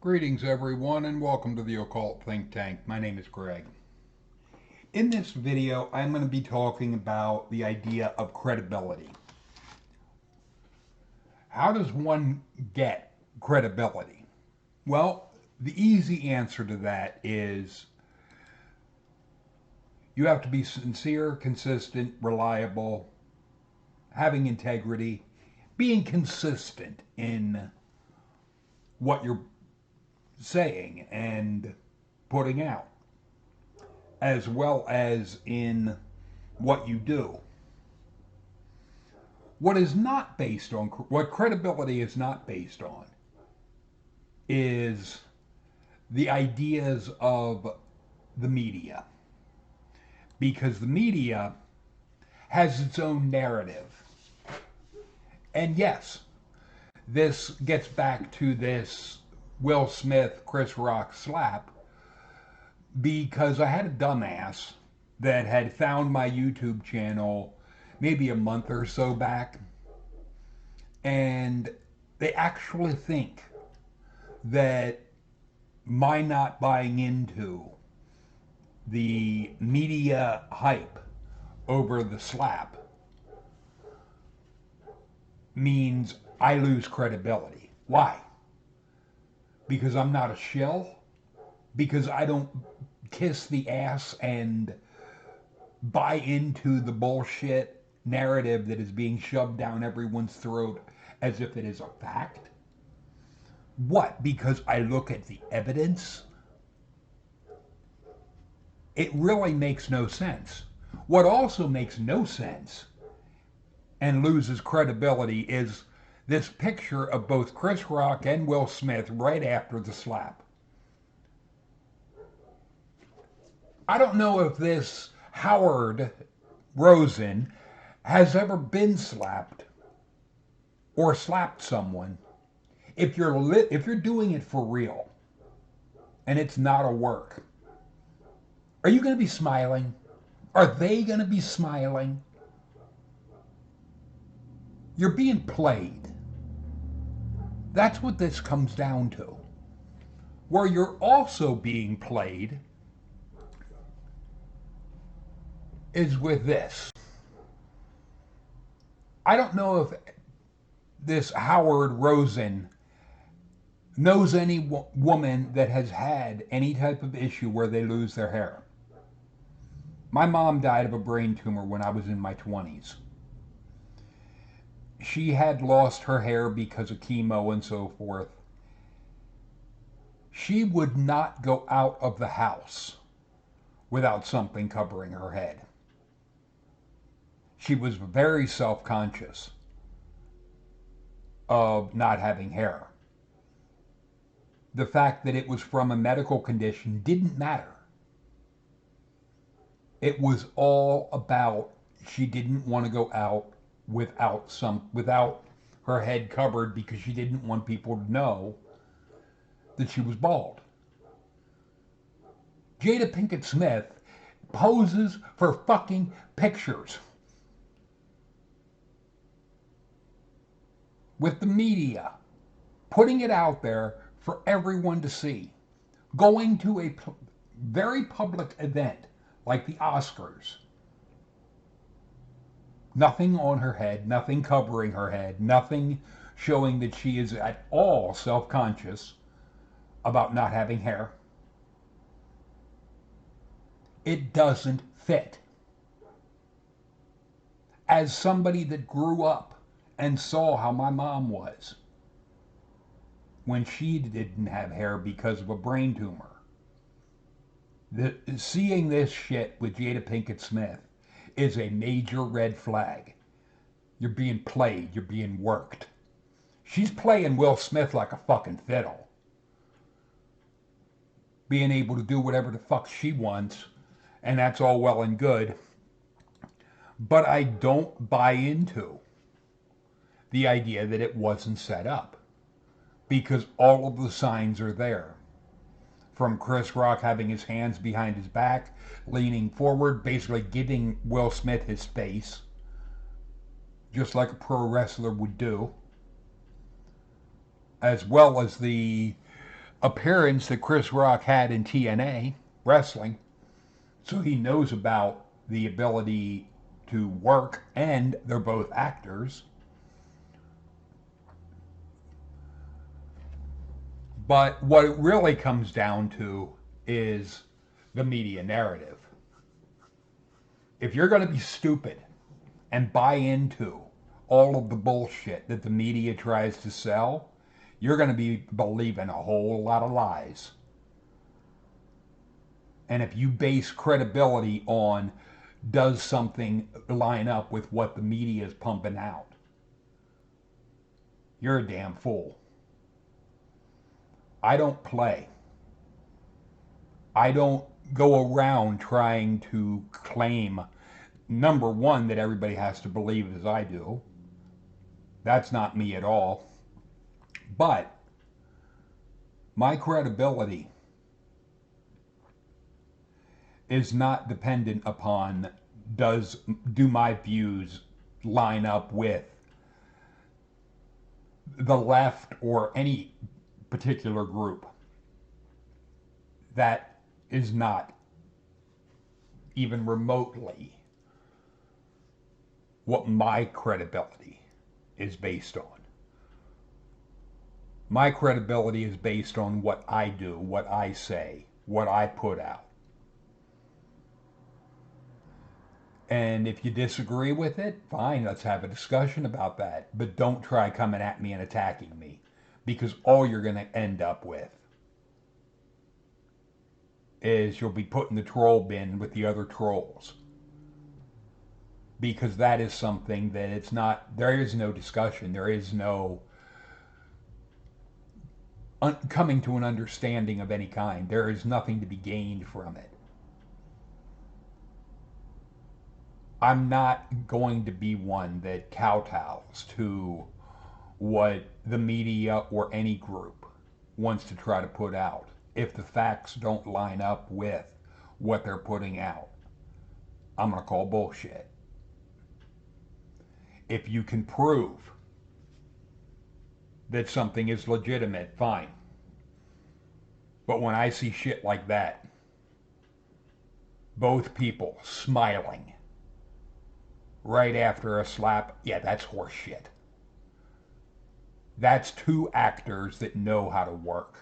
Greetings, everyone, and welcome to the Occult Think Tank. My name is Greg. In this video, I'm going to be talking about the idea of credibility. How does one get credibility? Well, the easy answer to that is you have to be sincere, consistent, reliable, having integrity, being consistent in what you're saying and putting out, as well as in what you do. What credibility is not based on is the ideas of the media. Because the media has its own narrative. And yes, this gets back to this Will Smith, Chris Rock slap, because I had a dumbass that had found my YouTube channel maybe a month or so back, and they actually think that my not buying into the media hype over the slap means I lose credibility. Why? Because I'm not a shill? Because I don't kiss the ass and buy into the bullshit narrative that is being shoved down everyone's throat as if it is a fact? What? Because I look at the evidence? It really makes no sense. What also makes no sense and loses credibility is this picture of both Chris Rock and Will Smith right after the slap. I don't know if this Howard Rosen has ever been slapped or slapped someone. If you're doing it for real and it's not a work, are you going to be smiling? Are they going to be smiling? You're being played. That's what this comes down to. Where you're also being played is with this. I don't know if this Howard Rosen knows any woman that has had any type of issue where they lose their hair. My mom died of a brain tumor when I was in my 20s. She had lost her hair because of chemo and so forth. She would not go out of the house without something covering her head. She was very self-conscious of not having hair. The fact that it was from a medical condition didn't matter. It was all about she didn't want to go out without her head covered because she didn't want people to know that she was bald. Jada Pinkett Smith poses for fucking pictures with the media, putting it out there for everyone to see, going to a very public event like the Oscars. Nothing on her head, nothing covering her head, nothing showing that she is at all self-conscious about not having hair. It doesn't fit. As somebody that grew up and saw how my mom was when she didn't have hair because of a brain tumor, seeing this shit with Jada Pinkett Smith is a major red flag. You're being played. You're being worked. She's playing Will Smith like a fucking fiddle. Being able to do whatever the fuck she wants, and that's all well and good. But I don't buy into the idea that it wasn't set up. Because all of the signs are there. From Chris Rock having his hands behind his back, leaning forward, basically giving Will Smith his space, just like a pro wrestler would do, as well as the appearance that Chris Rock had in TNA wrestling, so he knows about the ability to work, and they're both actors. But what it really comes down to is the media narrative. If you're going to be stupid and buy into all of the bullshit that the media tries to sell, you're going to be believing a whole lot of lies. And if you base credibility on does something line up with what the media is pumping out, you're a damn fool. I don't play. I don't go around trying to claim, number one, that everybody has to believe as I do. That's not me at all. But my credibility is not dependent upon do my views line up with the left or any particular group. That is not even remotely what my credibility is based on. My credibility is based on what I do, what I say, what I put out. And if you disagree with it, fine, let's have a discussion about that. But don't try coming at me and attacking me, because all you're going to end up with is you'll be put in the troll bin with the other trolls. Because that is something that it's not, there is no discussion, there is no coming to an understanding of any kind. There is nothing to be gained from it. I'm not going to be one that kowtows to what the media or any group wants to try to put out if the facts don't line up with what they're putting out. I'm going to call bullshit. If you can prove that something is legitimate, fine. But when I see shit like that, both people smiling right after a slap, yeah, that's horse shit. That's two actors that know how to work.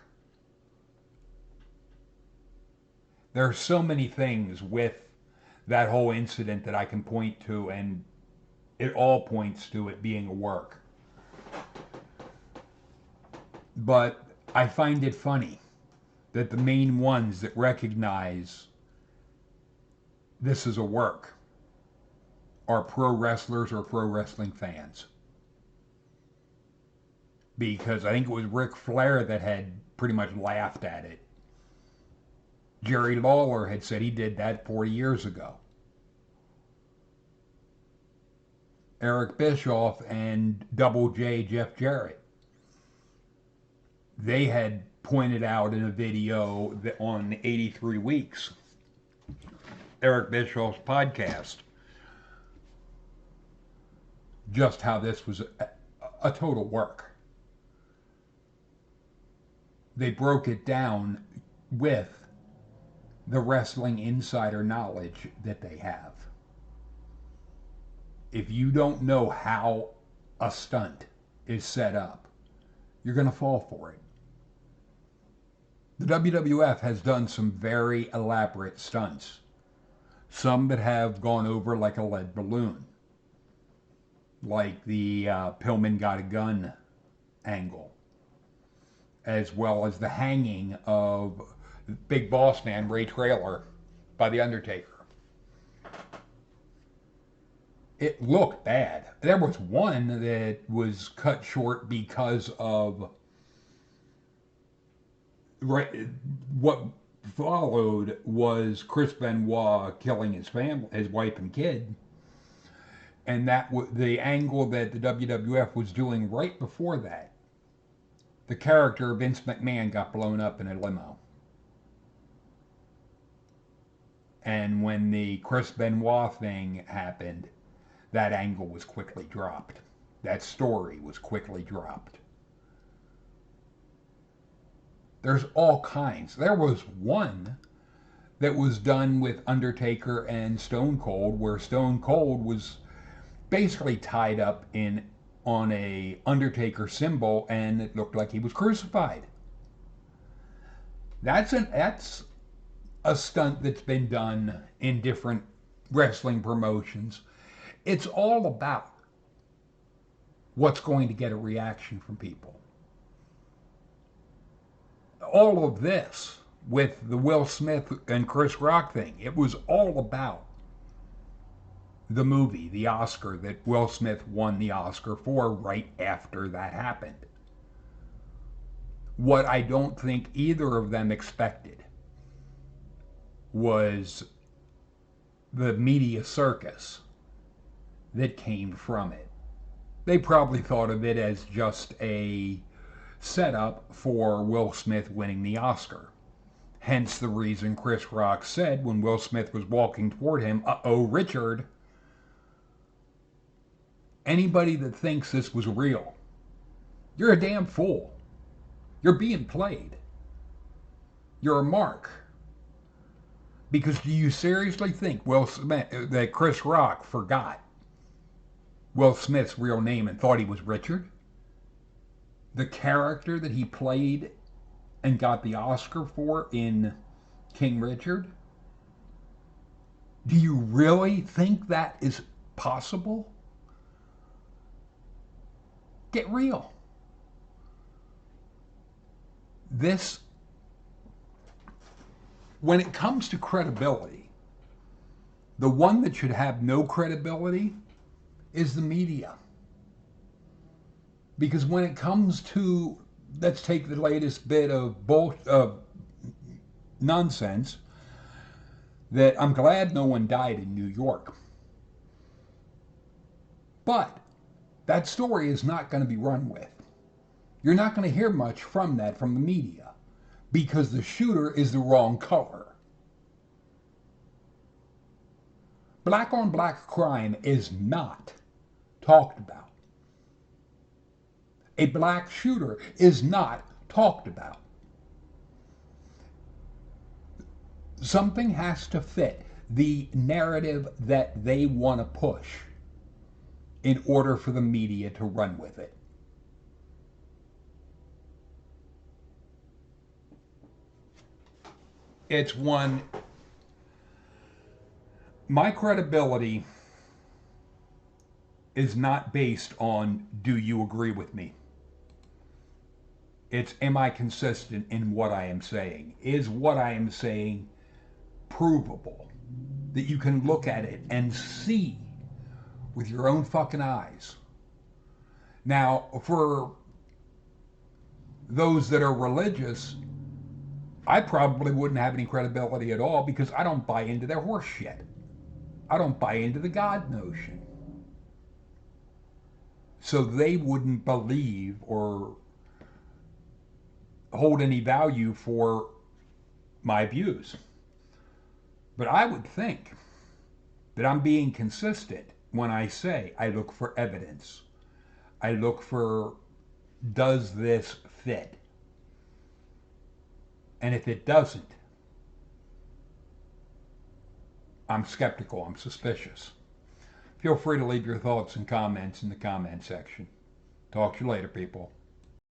There are so many things with that whole incident that I can point to, and it all points to it being a work. But I find it funny that the main ones that recognize this is a work are pro wrestlers or pro wrestling fans. Because I think it was Ric Flair that had pretty much laughed at it. Jerry Lawler had said he did that 40 years ago. Eric Bischoff and Double J Jeff Jarrett, they had pointed out in a video that on 83 Weeks, Eric Bischoff's podcast, just how this was a total work. They broke it down with the wrestling insider knowledge that they have. If you don't know how a stunt is set up, you're going to fall for it. The WWF has done some very elaborate stunts. Some that have gone over like a lead balloon. Like the Pillman Got a Gun angle. As well as the hanging of Big Boss Man Ray Traylor by The Undertaker. It looked bad. There was one that was cut short because of what followed was Chris Benoit killing his family, his wife and kid. And that the angle that the WWF was doing right before that. The character of Vince McMahon got blown up in a limo. And when the Chris Benoit thing happened, that angle was quickly dropped. That story was quickly dropped. There's all kinds. There was one that was done with Undertaker and Stone Cold, where Stone Cold was basically tied up in on a Undertaker symbol, and it looked like he was crucified. That's a stunt that's been done in different wrestling promotions. It's all about what's going to get a reaction from people. All of this with the Will Smith and Chris Rock thing, it was all about the movie, the Oscar that Will Smith won the Oscar for right after that happened. What I don't think either of them expected was the media circus that came from it. They probably thought of it as just a setup for Will Smith winning the Oscar. Hence the reason Chris Rock said when Will Smith was walking toward him, "Uh-oh, Richard." Anybody that thinks this was real, you're a damn fool. You're being played. You're a mark. Because do you seriously think Will Smith, that Chris Rock forgot Will Smith's real name and thought he was Richard? The character that he played and got the Oscar for in King Richard? Do you really think that is possible? Get real. This, when it comes to credibility, the one that should have no credibility is the media. Because when it comes to, let's take the latest bit of nonsense, that I'm glad no one died in New York. But that story is not going to be run with. You're not going to hear much from that from the media because the shooter is the wrong color. Black on black crime is not talked about. A black shooter is not talked about. Something has to fit the narrative that they want to push in order for the media to run with it. It's one, my credibility is not based on do you agree with me? It's am I consistent in what I am saying? Is what I am saying provable? That you can look at it and see with your own fucking eyes. Now, for those that are religious, I probably wouldn't have any credibility at all because I don't buy into their horse shit. I don't buy into the God notion. So they wouldn't believe or hold any value for my views. But I would think that I'm being consistent when I say I look for evidence. I look for, does this fit? And if it doesn't, I'm skeptical, I'm suspicious. Feel free to leave your thoughts and comments in the comment section. Talk to you later, people.